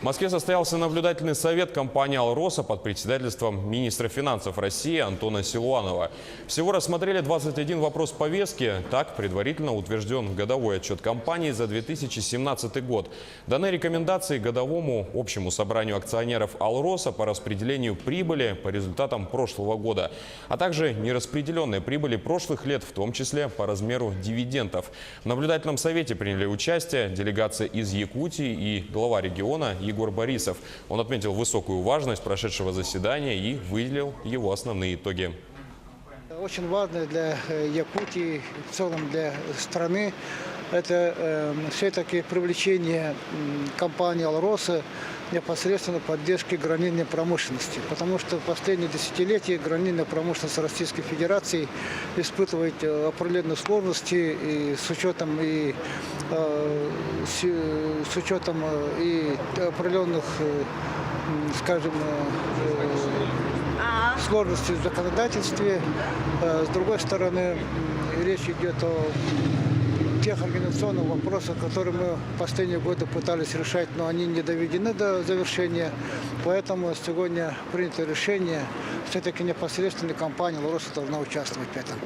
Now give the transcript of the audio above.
В Москве состоялся наблюдательный совет компании «Алроса» под председательством министра финансов России Антона Силуанова. Всего рассмотрели 21 вопрос повестки. Так предварительно утвержден годовой отчет компании за 2017 год. Даны рекомендации годовому общему собранию акционеров «Алроса» по распределению прибыли по результатам прошлого года, а также нераспределенной прибыли прошлых лет, в том числе по размеру дивидендов. В наблюдательном совете приняли участие делегация из Якутии и глава региона Егор Борисов. Он отметил высокую важность прошедшего заседания и выделил его основные итоги. Очень важно для Якутии, в целом для страны, это все-таки привлечение компании «Алроса» непосредственно поддержки гранильной промышленности. Потому что в последние десятилетия гранильная промышленность Российской Федерации испытывает определенные сложности и с учетом определенных, скажем, сложностей в законодательстве. С другой стороны, речь идет о тех организационных вопросах, которые мы в последние годы пытались решать, но они не доведены до завершения. Поэтому сегодня принято решение, все-таки непосредственно компания «Алроса» должна участвовать в этом.